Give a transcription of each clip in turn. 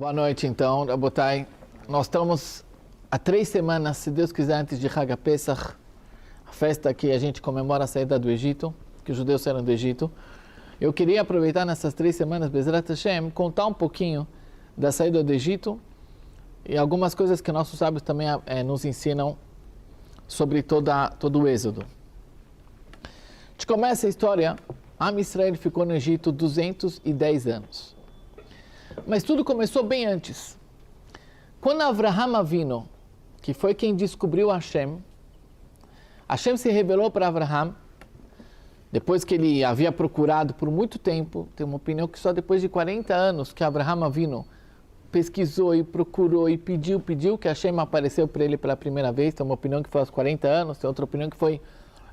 Boa noite, então, Rabotai. Nós estamos há 3 semanas, se Deus quiser, antes de Hag HaPesach, a festa que a gente comemora a saída do Egito, que os judeus saíram do Egito. Eu queria aproveitar nessas 3 semanas, Bezrat Hashem, contar um pouquinho da saída do Egito e algumas coisas que nossos sábios também nos ensinam sobre todo o Êxodo. A gente começa a história, Am Israel ficou no Egito 210 anos. Mas tudo começou bem antes. Quando Avraham Avinu, que foi quem descobriu Hashem se revelou para Avraham, depois que ele havia procurado por muito tempo. Tem uma opinião que só depois de 40 anos que Avraham Avinu pesquisou e procurou e pediu que Hashem apareceu para ele pela primeira vez. Tem uma opinião que foi aos 40 anos, tem outra opinião que foi...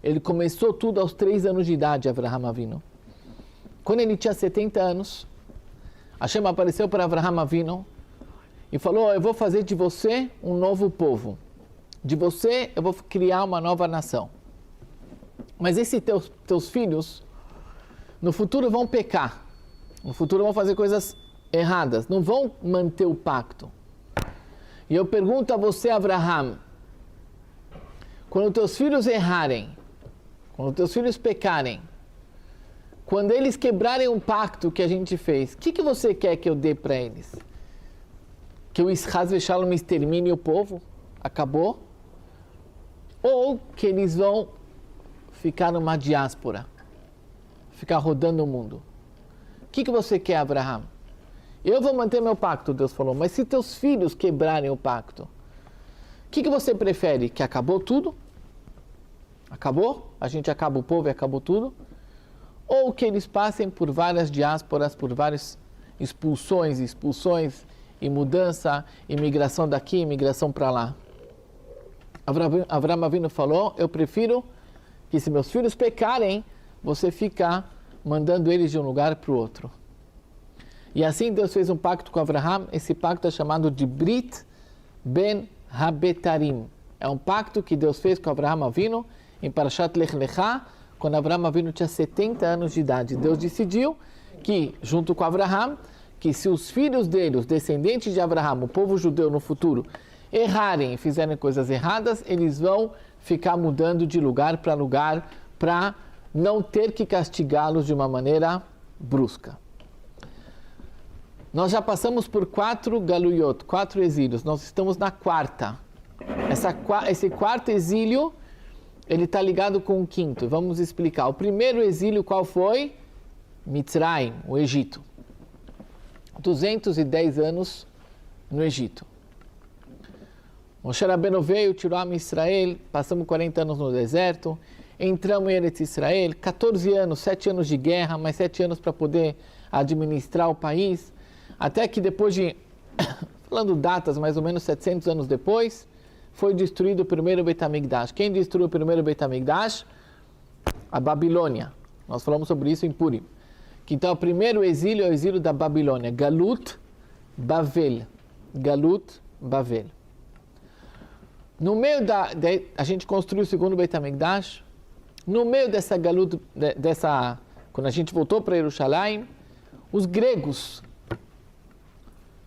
Ele começou tudo aos 3 anos de idade, Avraham Avinu. Quando ele tinha 70 anos, Hashem apareceu para Avraham Avinu e falou: eu vou fazer de você um novo povo. De você eu vou criar uma nova nação. Mas esses teus filhos, no futuro vão pecar. No futuro vão fazer coisas erradas. Não vão manter o pacto. E eu pergunto a você, Avraham, quando teus filhos errarem, quando teus filhos pecarem, quando eles quebrarem um pacto que a gente fez, o que você quer que eu dê para eles? Que o Ishaz Veshalom extermine o povo? Acabou? Ou que eles vão ficar numa diáspora? Ficar rodando o mundo? O que você quer, Abraham? Eu vou manter meu pacto, Deus falou, mas se teus filhos quebrarem o pacto, o que você prefere? Que acabou tudo? Acabou? A gente acaba o povo e acabou tudo? Ou que eles passem por várias diásporas, por várias expulsões e mudança, imigração daqui, imigração para lá. Avraham Avinu falou: eu prefiro que se meus filhos pecarem, você fica mandando eles de um lugar para o outro. E assim Deus fez um pacto com Avraham. Esse pacto é chamado de Brit Ben Habetarim. É um pacto que Deus fez com Avraham Avinu em Parashat Lech Lecha, quando Avraham Avinu tinha 70 anos de idade. Deus decidiu que, junto com Avraham, que se os filhos dele, os descendentes de Avraham, o povo judeu no futuro, errarem e fizerem coisas erradas, eles vão ficar mudando de lugar para não ter que castigá-los de uma maneira brusca. Nós já passamos por 4 galuyot, 4 exílios. Nós estamos na 4ª. Esse 4º exílio, ele está ligado com o 5º. Vamos explicar. O primeiro exílio qual foi? Mitzrayim, o Egito. 210 anos no Egito. Moshe Rabbeinu veio, tirou a Israel, passamos 40 anos no deserto, entramos em Eretz Israel, 14 anos, 7 anos de guerra, mais 7 anos para poder administrar o país, até que depois de, falando datas, mais ou menos 700 anos depois, foi destruído o primeiro Beit HaMikdash. Quem destruiu o primeiro Beit HaMikdash? A Babilônia. Nós falamos sobre isso em Purim. Então, o primeiro exílio é o exílio da Babilônia. Galut Bavel. Galut Bavel. No meio a gente construiu o segundo Beit HaMikdash. No meio dessa Galut, quando a gente voltou para Jerusalém, os gregos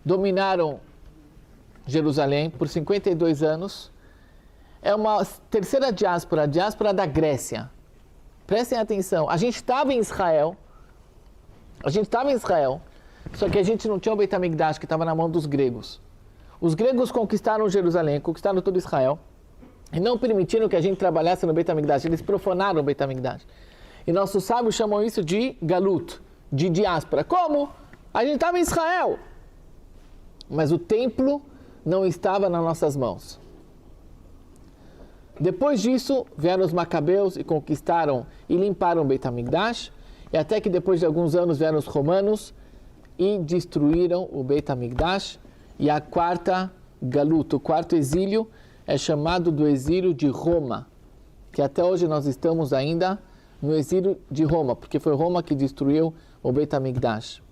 dominaram Jerusalém por 52 anos. É uma terceira diáspora, a diáspora da Grécia. Prestem atenção, a gente estava em Israel, só que a gente não tinha o Beit HaMikdash, que estava na mão dos gregos. Os gregos conquistaram Jerusalém, conquistaram todo Israel, e não permitiram que a gente trabalhasse no Beit HaMikdash. Eles profanaram o Beit HaMikdash. E nossos sábios chamam isso de galut, de diáspora. Como? A gente estava em Israel, mas o templo não estava nas nossas mãos. Depois disso, vieram os macabeus e conquistaram e limparam o Beit HaMikdash, e até que depois de alguns anos vieram os romanos e destruíram o Beit HaMikdash. E a 4ª galuta, o 4º exílio, é chamado do exílio de Roma, que até hoje nós estamos ainda no exílio de Roma, porque foi Roma que destruiu o Beit HaMikdash.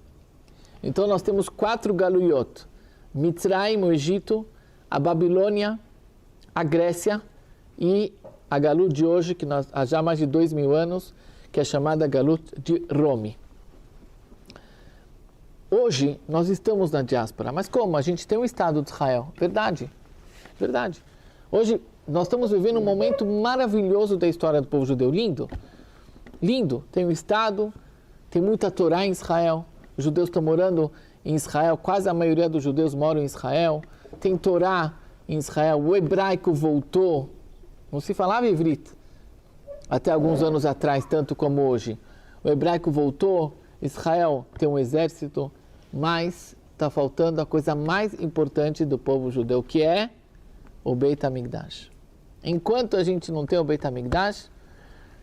Então nós temos 4 galuyot: Mitzrayim, o Egito, a Babilônia, a Grécia e a galut de hoje, que nós, há já mais de 2000 anos, que é chamada galut de Rome. hoje nós estamos na diáspora. Mas como? A gente tem um Estado de Israel. Verdade. Verdade. Hoje nós estamos vivendo um momento maravilhoso da história do povo judeu. Lindo. Lindo. Tem um Estado, tem muita Torá em Israel. Os judeus estão morando em Israel. Quase a maioria dos judeus moram em Israel. Tem Torá em Israel. O hebraico voltou. Não se falava ivrit até alguns anos atrás, tanto como hoje. O hebraico voltou. Israel tem um exército, mas está faltando a coisa mais importante do povo judeu, que é o Beit HaMikdash. Enquanto a gente não tem o Beit HaMikdash,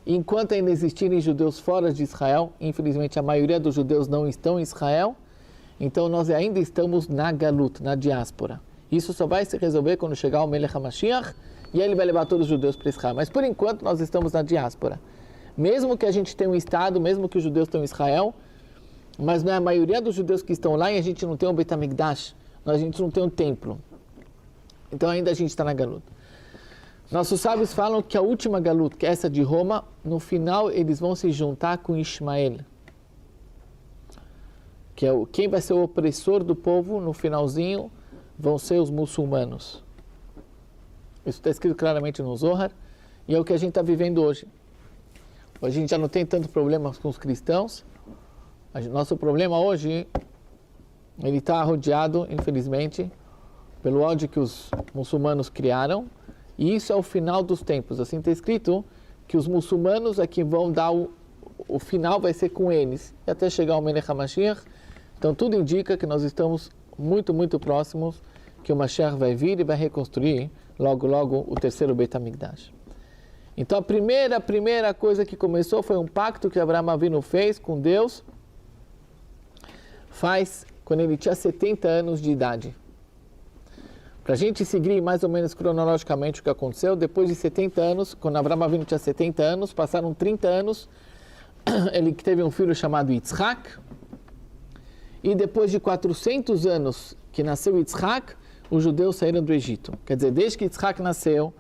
enquanto ainda existirem judeus fora de Israel, infelizmente a maioria dos judeus não estão em Israel, então nós ainda estamos na Galut, na diáspora. Isso só vai se resolver quando chegar o Melech HaMashiach e ele vai levar todos os judeus para Israel. Mas por enquanto nós estamos na diáspora. Mesmo que a gente tenha um Estado, mesmo que os judeus estão em Israel, mas não é a maioria dos judeus que estão lá e a gente não tem um Beit HaMikdash, a gente não tem um templo. Então ainda a gente está na Galut. Nossos sábios falam que a última Galut, que é essa de Roma, no final eles vão se juntar com Ismael, que é quem vai ser o opressor do povo no finalzinho, vão ser os muçulmanos. Isso está escrito claramente no Zohar e é o que a gente está vivendo hoje. Hoje a gente já não tem tanto problema com os cristãos. Nosso problema hoje, ele está rodeado, infelizmente, pelo ódio que os muçulmanos criaram. E isso é o final dos tempos. Assim está escrito que os muçulmanos é que vão dar o final vai ser com eles. E até chegar o Melech HaMashiach. Então tudo indica que nós estamos muito, muito próximos que o Mashiach vai vir e vai reconstruir logo, logo o terceiro Beit HaMikdash. Então a primeira coisa que começou foi um pacto que Abraão Avinu fez com Deus, faz quando ele tinha 70 anos de idade. Para a gente seguir mais ou menos cronologicamente o que aconteceu, depois de 70 anos, quando Abraão Avinu tinha 70 anos, passaram 30 anos, ele teve um filho chamado Yitzhak, e depois de 400 anos que nasceu Yitzhak, os judeus saíram do Egito. Quer dizer, desde que Yitzhak nasceu,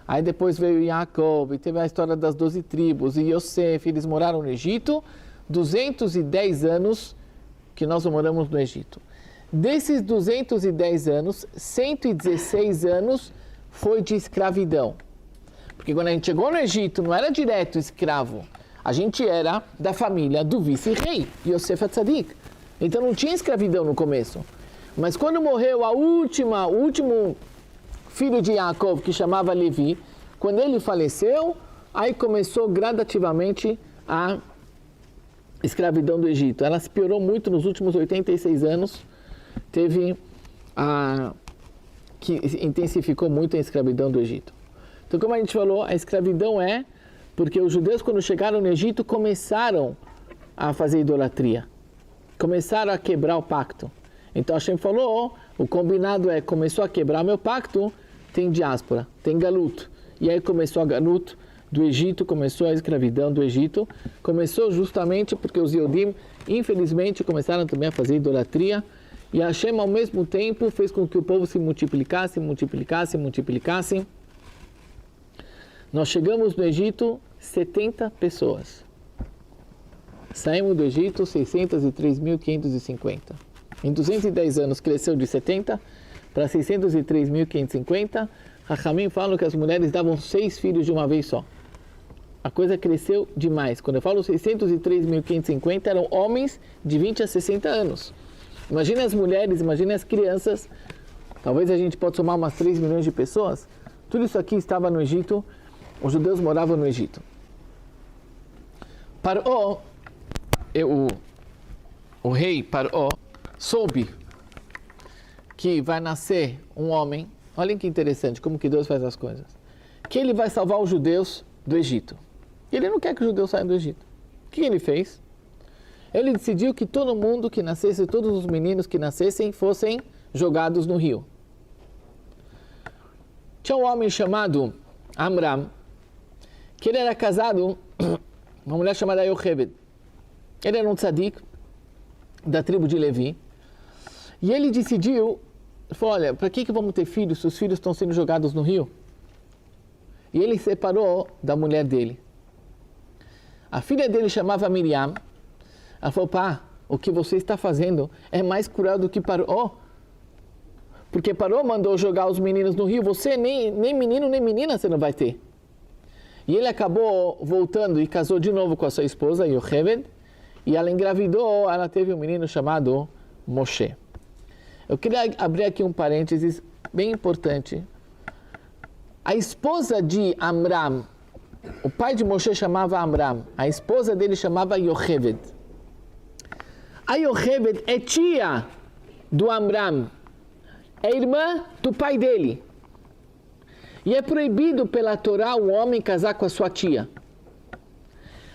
aí depois veio Yaakov, e teve a história das 12 tribos, e Yosef, eles moraram no Egito, 210 anos que nós moramos no Egito. Desses 210 anos, 116 anos foi de escravidão. Porque quando a gente chegou no Egito, não era direto escravo. A gente era da família do vice-rei, Yosef HaTzadik. Então não tinha escravidão no começo. Mas quando morreu o último filho de Yaakov, que chamava Levi, quando ele faleceu, aí começou gradativamente a escravidão do Egito. Ela se piorou muito nos últimos 86 anos. Que intensificou muito a escravidão do Egito. Então, como a gente falou, a escravidão é porque os judeus, quando chegaram no Egito, começaram a fazer idolatria. Começaram a quebrar o pacto. Então, Hashem falou, o combinado é, começou a quebrar meu pacto, tem diáspora, tem galut. E aí começou a galut do Egito, começou a escravidão do Egito. Começou justamente porque os Yodim, infelizmente, começaram também a fazer idolatria. E Hashem, ao mesmo tempo, fez com que o povo se multiplicasse. Nós chegamos no Egito, 70 pessoas. Saímos do Egito, 603.550. Em 210 anos, cresceu de 70 para 603.550. Hachamim falam que as mulheres davam 6 filhos de uma vez só. A coisa cresceu demais. Quando eu falo 603.550, eram homens de 20 a 60 anos. Imagine as mulheres, imagine as crianças. Talvez a gente possa somar umas 3 milhões de pessoas. Tudo isso aqui estava no Egito. Os judeus moravam no Egito. Paró, o rei Paró, soube que vai nascer um homem. Olhem que interessante, como que Deus faz as coisas. Que ele vai salvar os judeus do Egito. Ele não quer que os judeus saiam do Egito. O que ele fez? Ele decidiu que todo mundo que nascesse, todos os meninos que nascessem, fossem jogados no rio. Tinha um homem chamado Amram, que ele era casado com uma mulher chamada Yocheved. Ele era um tzadik da tribo de Levi. E ele decidiu, falou, olha, para que vamos ter filhos se os filhos estão sendo jogados no rio? E ele separou da mulher dele. A filha dele chamava Miriam. Ela falou, pá, o que você está fazendo é mais cruel do que Paró. Porque Paró mandou jogar os meninos no rio, você nem menino nem menina você não vai ter. E ele acabou voltando e casou de novo com a sua esposa, Yocheved, e ela engravidou, ela teve um menino chamado Moshe. Eu queria abrir aqui um parênteses bem importante. A esposa de Amram, o pai de Moshe chamava Amram, a esposa dele chamava Yocheved. A Yocheved é tia do Amram, é irmã do pai dele. E é proibido pela Torá o homem casar com a sua tia.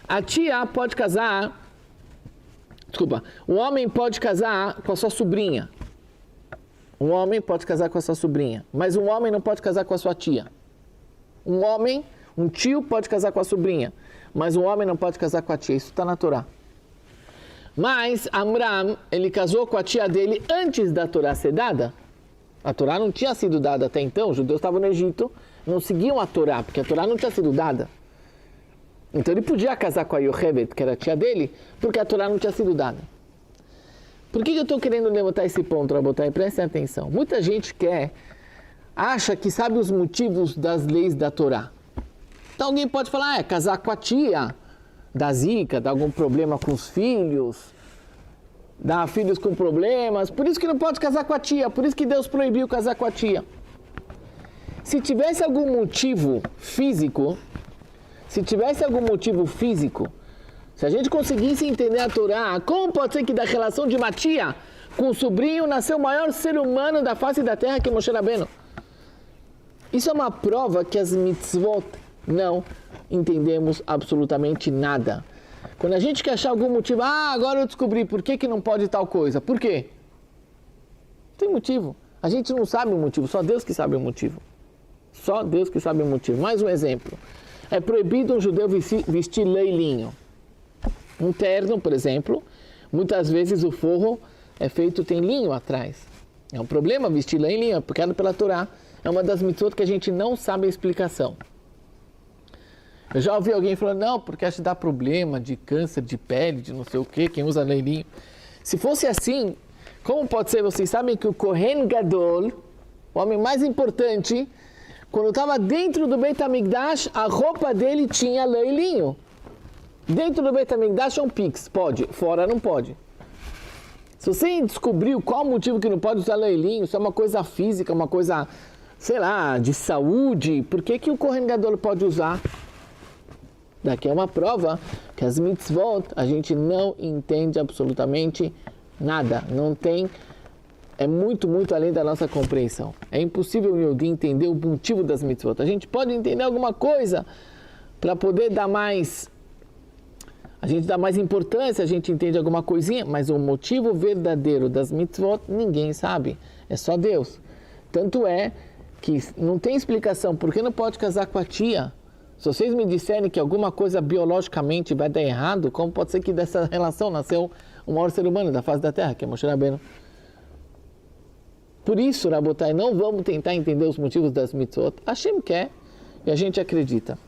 A tia pode casar, o homem pode casar com a sua sobrinha. Um homem pode casar com a sua sobrinha, mas um homem não pode casar com a sua tia. Um tio pode casar com a sobrinha, mas um homem não pode casar com a tia. Isso está na Torá. Mas Amram, ele casou com a tia dele antes da Torá ser dada. A Torá não tinha sido dada até então, os judeus estavam no Egito, não seguiam a Torá, porque a Torá não tinha sido dada. Então ele podia casar com a Yocheved, que era a tia dele, porque a Torá não tinha sido dada. Por que eu estou querendo levantar esse ponto, Rabotai? Prestem atenção. Muita gente acha que sabe os motivos das leis da Torá. Então alguém pode falar, casar com a tia, dá zica, dá algum problema com os filhos, dá filhos com problemas, por isso que não pode casar com a tia, por isso que Deus proibiu casar com a tia. Se tivesse algum motivo físico, se a gente conseguisse entender a Torá, como pode ser que da relação de uma tia com o sobrinho nasceu o maior ser humano da face da terra, que é Moshe Rabbeinu? Isso é uma prova que as mitzvot não entendemos absolutamente nada. Quando a gente quer achar algum motivo, agora eu descobri por que não pode tal coisa. Por quê? Não tem motivo. A gente não sabe o motivo, só Deus que sabe o motivo. Só Deus que sabe o motivo. Mais um exemplo. É proibido um judeu vestir leilinho. Um terno, por exemplo, muitas vezes o forro é feito, tem linho atrás. É um problema vestir leilinho, é pecado pela Torá. É uma das mitzvot que a gente não sabe a explicação. Eu já ouvi alguém falando, não, porque acho que dá problema de câncer de pele, de não sei o quê, quem usa leilinho. Se fosse assim, como pode ser? Vocês sabem que o Kohen Gadol, o homem mais importante, quando estava dentro do Beit HaMikdash, a roupa dele tinha leilinho. Dentro do Beit HaMikdash é um pix, pode, fora não pode. Se você descobriu qual o motivo que não pode usar leilinho, isso é uma coisa física, uma coisa, sei lá, de saúde, por que o Kohen Gadol pode usar? Daqui é uma prova que as mitzvot a gente não entende absolutamente nada. Não tem, é muito, muito além da nossa compreensão. É impossível o Yehudi entender o motivo das mitzvot. A gente pode entender alguma coisa para poder dar mais, a gente dá mais importância, a gente entende alguma coisinha, mas o motivo verdadeiro das mitzvot ninguém sabe. É só Deus. Tanto é que não tem explicação por que não pode casar com a tia. Se vocês me disserem que alguma coisa biologicamente vai dar errado, como pode ser que dessa relação nasceu o maior ser humano da face da Terra, que é Moshe Rabbeinu? Por isso, Rabotai, não vamos tentar entender os motivos das mitzvot. Hashem quer e a gente acredita.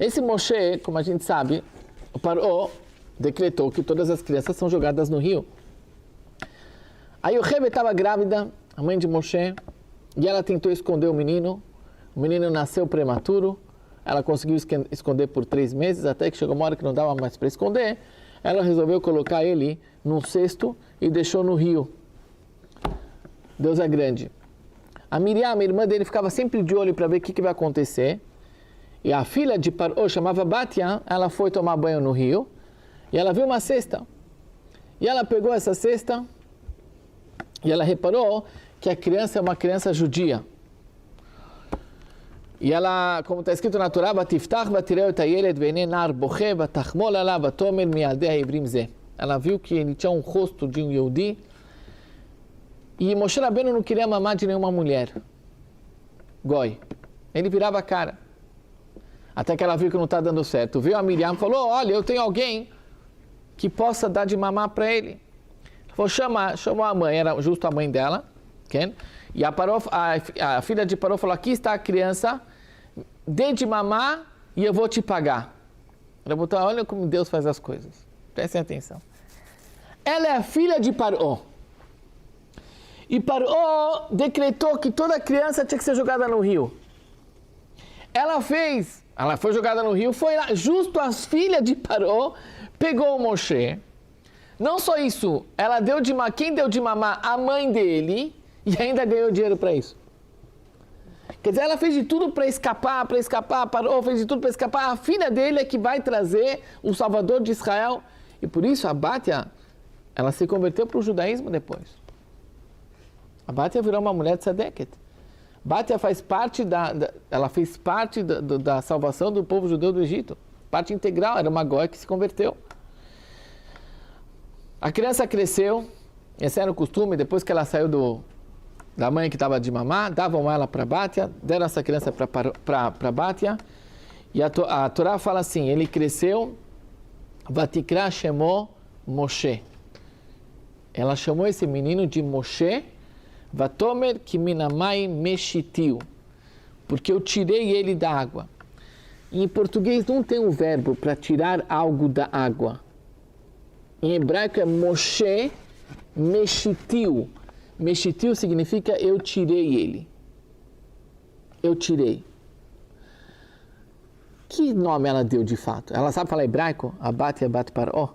Esse Moshe, como a gente sabe, o Paró decretou que todas as crianças são jogadas no rio. A Yocheved estava grávida, a mãe de Moshe, e ela tentou esconder o menino. O menino nasceu prematuro, ela conseguiu esconder por 3 meses, até que chegou uma hora que não dava mais para esconder. Ela resolveu colocar ele num cesto e deixou no rio. Deus é grande. A Miriam, a irmã dele, ficava sempre de olho para ver o que vai acontecer. E a filha de Paró, chamava Batia, ela foi tomar banho no rio e ela viu uma cesta. E ela pegou essa cesta e ela reparou que a criança é uma criança judia. E ela, como está escrito na Torá, ela viu que ele tinha um rosto de um Yehudi. E Moshe Rabbeinu não queria mamar de nenhuma mulher. Goi. Ele virava a cara. Até que ela viu que não está dando certo. Viu a Miriam e falou, olha, eu tenho alguém que possa dar de mamar para ele. Falou, chamou a mãe, era justo a mãe dela. Okay? E a filha de Paró falou, aqui está a criança, dê de mamar e eu vou te pagar. Ela botou, olha como Deus faz as coisas. Prestem atenção. ela é a filha de Paró. E Paró decretou que toda criança tinha que ser jogada no rio. Ela foi jogada no rio, foi lá, justo as filhas de Paró, pegou o Moshe. Não só isso, quem deu de mamar? A mãe dele, e ainda ganhou dinheiro para isso. Quer dizer, ela fez de tudo para escapar, Paró fez de tudo para escapar. A filha dele é que vai trazer o Salvador de Israel. E por isso a Batia, ela se converteu para o judaísmo depois. A Batia virou uma mulher de Tzedeket. Batia fez parte da salvação do povo judeu do Egito. Parte integral, era uma goi que se converteu. A criança cresceu, esse era o costume, depois que ela saiu da mãe que estava de mamar, davam ela para Batia, deram essa criança para Batia, e a Torá fala assim, ele cresceu, Vatikra chamou Moshe. Ela chamou esse menino de Moshe, Vatomer Kiminamai Meshitiu, porque eu tirei ele da água. Em português não tem um verbo para tirar algo da água. Em hebraico é Moshe Meshitiu. Meshitiu significa eu tirei ele. Eu tirei. Que nome ela deu de fato? Ela sabe falar hebraico? Abat e Abat Paró.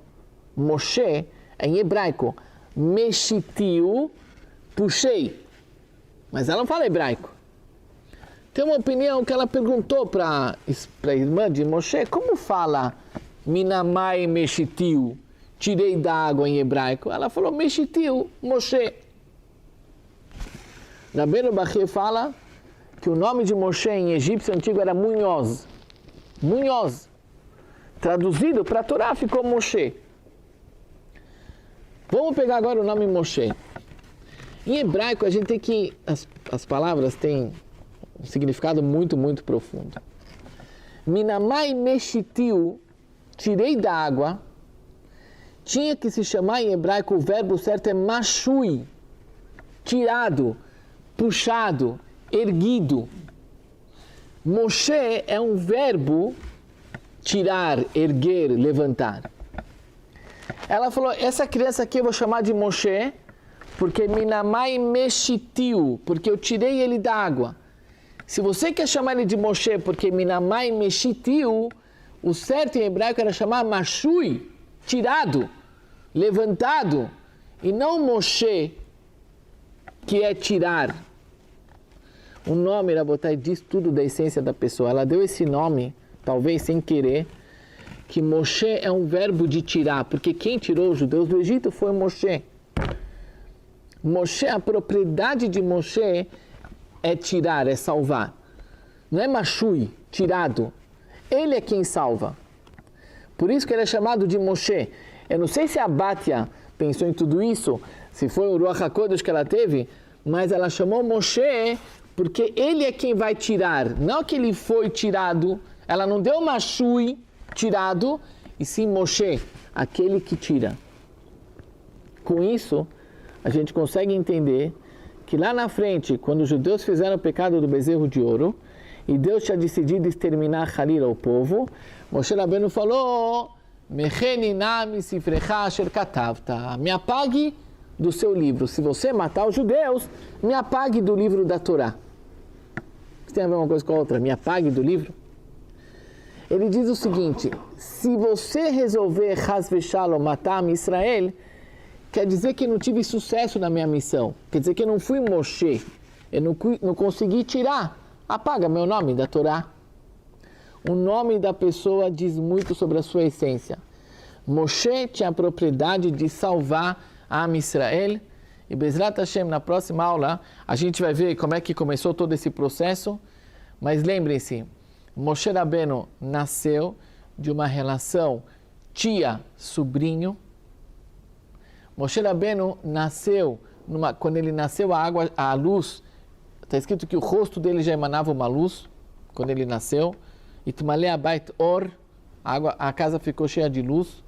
Moshe é em hebraico. Meshitiu, puxei. Mas ela não fala hebraico. Tem uma opinião que ela perguntou para a irmã de Moshe, como fala Minamai Meshitiu? Tirei da água em hebraico. Ela falou Meshitiu, Moshe. Rabbeinu Bachia fala que o nome de Moshe em egípcio antigo era Munhoz. Munhoz. Traduzido para a Torá ficou Moshe. Vamos pegar agora o nome Moshe. Em hebraico a gente tem que... As palavras têm um significado muito, muito profundo. Minamai Meshitiu, tirei da água, tinha que se chamar em hebraico, o verbo certo é Mashui. Tirado, puxado, erguido. Moshe é um verbo tirar, erguer, levantar. Ela falou, essa criança aqui eu vou chamar de Moshe, porque Minamai Meshitiu, porque eu tirei ele da água. Se você quer chamar ele de Moshe, porque Minamai Meshitiu, o certo em hebraico era chamar Mashui, tirado, levantado, e não Moshe, que é tirar. O nome, Rabotai, diz tudo da essência da pessoa. Ela deu esse nome, talvez sem querer, que Moshe é um verbo de tirar, porque quem tirou os judeus do Egito foi Moshe. Moshe, a propriedade de Moshe é tirar, é salvar. Não é Mashui, tirado. Ele é quem salva. Por isso que ele é chamado de Moshe. Eu não sei se a Batia pensou em tudo isso, se foi o Ruach HaKodesh que ela teve, mas ela chamou Moshe porque ele é quem vai tirar. Não que ele foi tirado, ela não deu Mashui, tirado, e sim Moshe, aquele que tira. Com isso, a gente consegue entender que lá na frente, quando os judeus fizeram o pecado do bezerro de ouro, e Deus tinha decidido exterminar Halil ao povo, Moshe Rabbeinu falou, me apague do seu livro. Se você matar os judeus, me apague do livro da Torá. Isso tem a ver uma coisa com a outra, me apague do livro. Ele diz o seguinte, se você resolver Chas v'Shalom matar Israel, quer dizer que eu não tive sucesso na minha missão. Quer dizer que eu não fui Moshe. Eu não consegui tirar. Apaga meu nome da Torá. O nome da pessoa diz muito sobre a sua essência. Moshe tinha a propriedade de salvar a Israel. E Bezrat Hashem, na próxima aula, a gente vai ver como é que começou todo esse processo. Mas lembrem-se, Moshe Rabbeinu nasceu de uma relação tia-sobrinho. Moshe Rabbeinu nasceu, quando ele nasceu a luz, está escrito que o rosto dele já emanava uma luz, quando ele nasceu. Itmalei Abait Or, a casa ficou cheia de luz.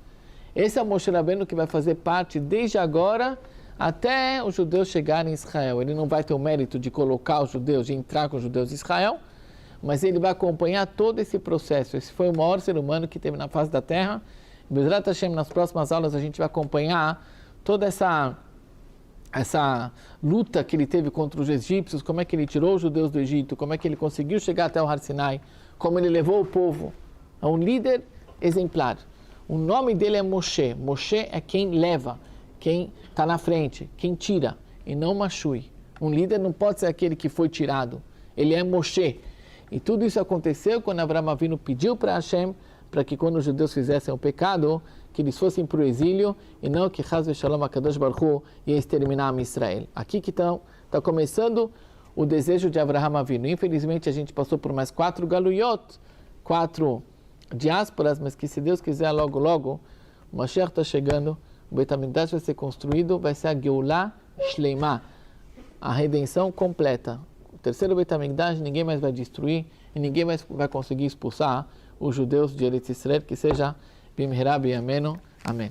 Esse é o Moshe Rabbeinu que vai fazer parte desde agora até os judeus chegarem em Israel. Ele não vai ter o mérito de colocar os judeus, de entrar com os judeus em Israel, mas ele vai acompanhar todo esse processo. Esse foi o maior ser humano que teve na face da Terra. Bezrat Hashem, nas próximas aulas a gente vai acompanhar toda essa luta que ele teve contra os egípcios, como é que ele tirou os judeus do Egito, como é que ele conseguiu chegar até o Har Sinai, como ele levou o povo. É um líder exemplar. O nome dele é Moshe. Moshe é quem leva, quem está na frente, quem tira, e não Mashui. Um líder não pode ser aquele que foi tirado. Ele é Moshe. E tudo isso aconteceu quando Avraham Avinu pediu para Hashem, para que quando os judeus fizessem o pecado, que eles fossem para o exílio, e não que Chaz v'Shalom HaKadosh Baruch Hu ia exterminar a Israel. Aqui que está começando o desejo de Avraham Avinu. Infelizmente a gente passou por mais 4 galuyot, 4 diásporas, mas que se Deus quiser logo logo, o Mashiach está chegando, o Beit HaMikdash vai ser construído, vai ser a Geulah Shleimah, a redenção completa. O terceiro Beit HaMikdash ninguém mais vai destruir e ninguém mais vai conseguir expulsar os judeus de Eretz Israel, que seja Bimherá B'Yamenu. Amém.